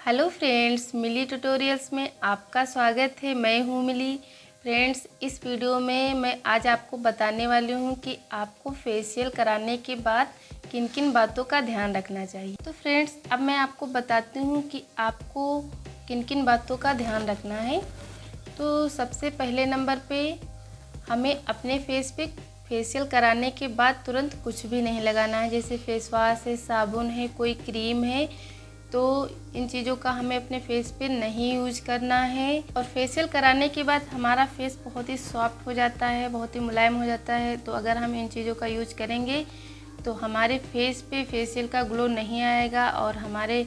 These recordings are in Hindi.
हेलो फ्रेंड्स, मिली ट्यूटोरियल्स में आपका स्वागत है। मैं हूँ मिली। फ्रेंड्स, इस वीडियो में मैं आज आपको बताने वाली हूँ कि आपको फेशियल कराने के बाद किन किन बातों का ध्यान रखना चाहिए। तो फ्रेंड्स, अब मैं आपको बताती हूँ कि आपको किन किन बातों का ध्यान रखना है। तो सबसे पहले नंबर पे हमें अपने फेस पे फेशियल कराने के बाद तुरंत कुछ भी नहीं लगाना है। जैसे फेस वॉश है, साबुन है, कोई क्रीम है, तो इन चीज़ों का हमें अपने फेस पे नहीं यूज करना है। और फेशियल कराने के बाद हमारा फेस बहुत ही सॉफ्ट हो जाता है, बहुत ही मुलायम हो जाता है। तो अगर हम इन चीज़ों का यूज करेंगे तो हमारे फेस पे फेशियल का ग्लो नहीं आएगा और हमारे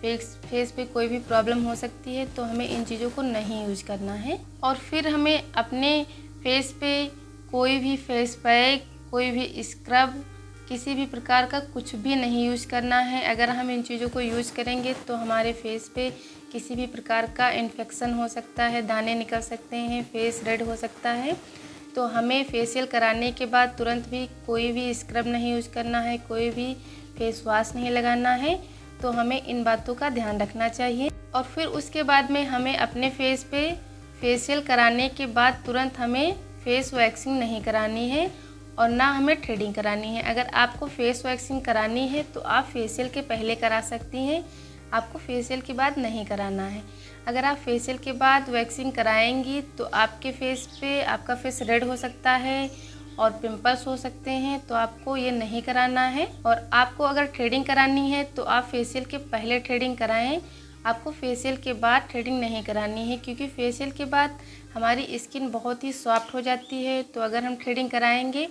फेस पे कोई भी प्रॉब्लम हो सकती है। तो हमें इन चीज़ों को नहीं यूज करना है। और फिर हमें अपने फेस पे कोई भी फेस पैक, कोई भी स्क्रब, किसी भी प्रकार का कुछ भी नहीं यूज करना है। अगर हम इन चीज़ों को यूज करेंगे तो हमारे फेस पे किसी भी प्रकार का इन्फेक्शन हो सकता है, दाने निकल सकते हैं, फेस रेड हो सकता है। तो हमें फेशियल कराने के बाद तुरंत भी कोई भी स्क्रब नहीं यूज करना है, कोई भी फेस वॉश नहीं लगाना है। तो हमें इन बातों का ध्यान रखना चाहिए। और फिर उसके बाद में हमें अपने फेस पे फेशियल कराने के बाद तुरंत हमें फेस वैक्सिंग नहीं करानी है और ना हमें थ्रेडिंग करानी है। अगर आपको फेस वैक्सिंग करानी है तो आप फेशियल के पहले करा सकती हैं, आपको फेशियल के बाद नहीं कराना है। अगर आप फेशियल के बाद वैक्सिंग कराएंगी तो आपके फेस पे आपका फेस रेड हो सकता है और पिंपल्स हो सकते हैं, तो आपको ये नहीं कराना है। और आपको अगर थ्रेडिंग करानी है तो आप फेशियल के पहले थ्रेडिंग कराएं, आपको फेशियल के बाद थ्रेडिंग नहीं करानी है। क्योंकि फेशियल के बाद हमारी स्किन बहुत ही सॉफ्ट हो जाती है। तो अगर हम थ्रेडिंग कराएंगे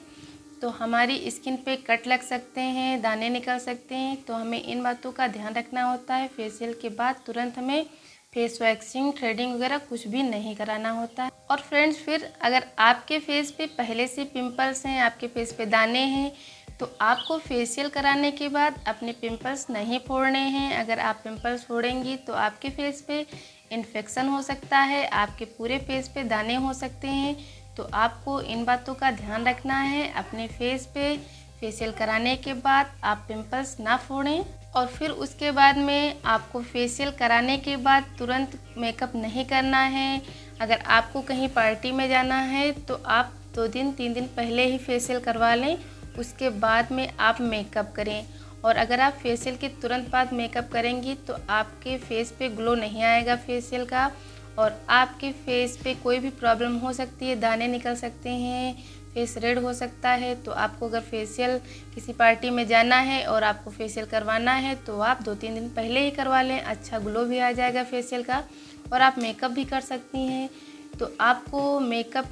तो हमारी स्किन पे कट लग सकते हैं, दाने निकल सकते हैं। तो हमें इन बातों का ध्यान रखना होता है। फेशियल के बाद तुरंत हमें फेस वैक्सिंग, थ्रेडिंग वगैरह कुछ भी नहीं कराना होता है। और फ्रेंड्स, फिर अगर आपके फेस पे पहले से पिंपल्स हैं, आपके फेस पे दाने हैं, तो आपको फेशियल कराने के बाद अपने पिंपल्स नहीं फोड़ने हैं। अगर आप पिंपल्स फोड़ेंगी तो आपके फेस पे इन्फेक्शन हो सकता है, आपके पूरे फेस पे दाने हो सकते हैं। तो आपको इन बातों का ध्यान रखना है। अपने फेस पे फेशियल कराने के बाद आप पिंपल्स ना फोड़ें। और फिर उसके बाद में आपको फेशियल कराने के बाद तुरंत मेकअप नहीं करना है। अगर आपको कहीं पार्टी में जाना है तो आप 2 दिन 3 दिन पहले ही फेशियल करवा लें, उसके बाद में आप मेकअप करें। और अगर आप फेशियल के तुरंत बाद मेकअप करेंगी तो आपके फेस पे ग्लो नहीं आएगा फेशियल का, और आपके फेस पे कोई भी प्रॉब्लम हो सकती है, दाने निकल सकते हैं, फेस रेड हो सकता है। तो आपको अगर फेशियल किसी पार्टी में जाना है और आपको फेशियल करवाना है तो आप 2-3 दिन पहले ही करवा लें, अच्छा ग्लो भी आ जाएगा फेशियल का और आप मेकअप भी कर सकती हैं। तो आपको मेकअप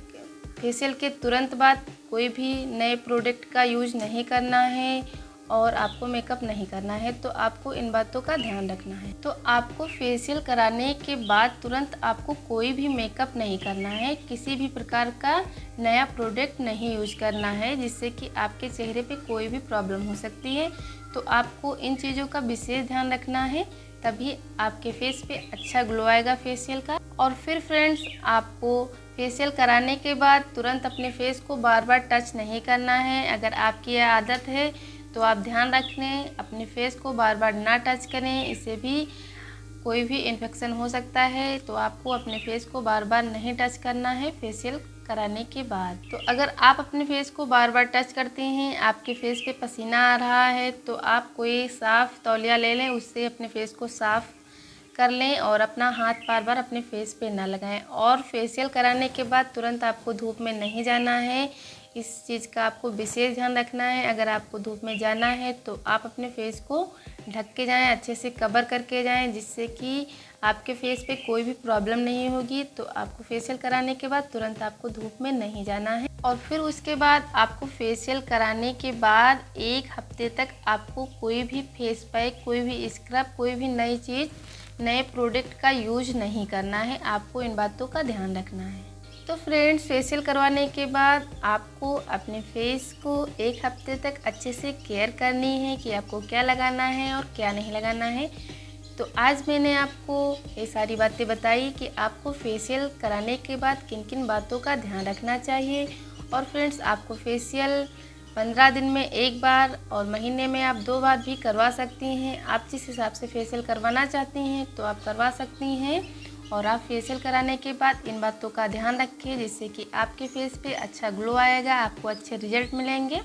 फेशियल के तुरंत बाद कोई भी नए प्रोडक्ट का यूज नहीं करना है और आपको मेकअप नहीं करना है। तो आपको इन बातों का ध्यान रखना है। तो आपको फेशियल कराने के बाद तुरंत आपको कोई भी मेकअप नहीं करना है, किसी भी प्रकार का नया प्रोडक्ट नहीं यूज करना है जिससे कि आपके चेहरे पे कोई भी प्रॉब्लम हो सकती है। तो आपको इन चीज़ों का विशेष ध्यान रखना है, तभी आपके फेस पे अच्छा ग्लो आएगा फेशियल का। और फिर फ्रेंड्स, आपको फेशियल कराने के बाद तुरंत अपने फेस को बार बार टच नहीं करना है। अगर आपकी यह आदत है तो आप ध्यान रखें, अपने फेस को बार बार ना टच करें, इससे भी कोई भी इन्फेक्शन हो सकता है। तो आपको अपने फेस को बार बार नहीं टच करना है फेशियल कराने के बाद। तो अगर आप अपने फेस को बार बार टच करते हैं, आपके फेस पे पसीना आ रहा है, तो आप कोई साफ़ तौलिया ले लें, उससे अपने फेस को साफ़ कर लें और अपना हाथ बार बार अपने फेस पे ना लगाएं। और फेशियल कराने के बाद तुरंत आपको धूप में नहीं जाना है, इस चीज़ का आपको विशेष ध्यान रखना है। अगर आपको धूप में जाना है तो आप अपने फेस को ढक के जाएं, अच्छे से कवर करके जाएं, जिससे कि आपके फेस पे कोई भी प्रॉब्लम नहीं होगी। तो आपको फेशियल कराने के बाद तुरंत आपको धूप में नहीं जाना है। और फिर उसके बाद आपको फेशियल कराने के बाद 1 हफ्ते तक आपको कोई भी फेस पैक, कोई भी स्क्रब, कोई भी नई चीज़, नए प्रोडक्ट का यूज नहीं करना है। आपको इन बातों का ध्यान रखना है। तो फ्रेंड्स, फेशियल करवाने के बाद आपको अपने फेस को 1 हफ्ते तक अच्छे से केयर करनी है कि आपको क्या लगाना है और क्या नहीं लगाना है। तो आज मैंने आपको ये सारी बातें बताई कि आपको फेशियल कराने के बाद किन किन बातों का ध्यान रखना चाहिए। और फ्रेंड्स, आपको फेशियल 15 दिन में एक बार और महीने में आप 2 बार भी करवा सकती हैं। आप जिस हिसाब से फेशियल करवाना चाहती हैं तो आप करवा सकती हैं। और आप फेशियल कराने के बाद इन बातों का ध्यान रखिए, जिससे कि आपके फेस पे अच्छा ग्लो आएगा, आपको अच्छे रिजल्ट मिलेंगे।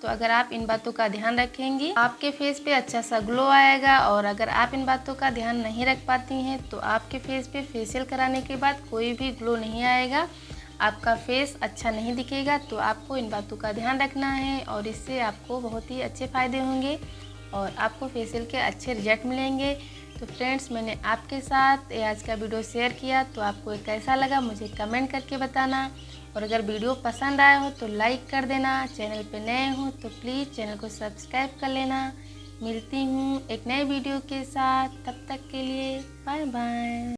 तो अगर आप इन बातों का ध्यान रखेंगी आपके फेस पे अच्छा सा ग्लो आएगा। और अगर आप इन बातों का ध्यान नहीं रख पाती हैं तो आपके फेस पे फेशियल कराने के बाद कोई भी ग्लो नहीं आएगा, आपका फेस अच्छा नहीं दिखेगा। तो आपको इन बातों का ध्यान रखना है और इससे आपको बहुत ही अच्छे फ़ायदे होंगे और आपको फेशियल के अच्छे रिजल्ट मिलेंगे। तो फ्रेंड्स, मैंने आपके साथ आज का वीडियो शेयर किया, तो आपको कैसा लगा मुझे कमेंट करके बताना। और अगर वीडियो पसंद आया हो तो लाइक कर देना। चैनल पे नए हो तो प्लीज़ चैनल को सब्सक्राइब कर लेना। मिलती हूँ एक नए वीडियो के साथ, तब तक के लिए बाय बाय।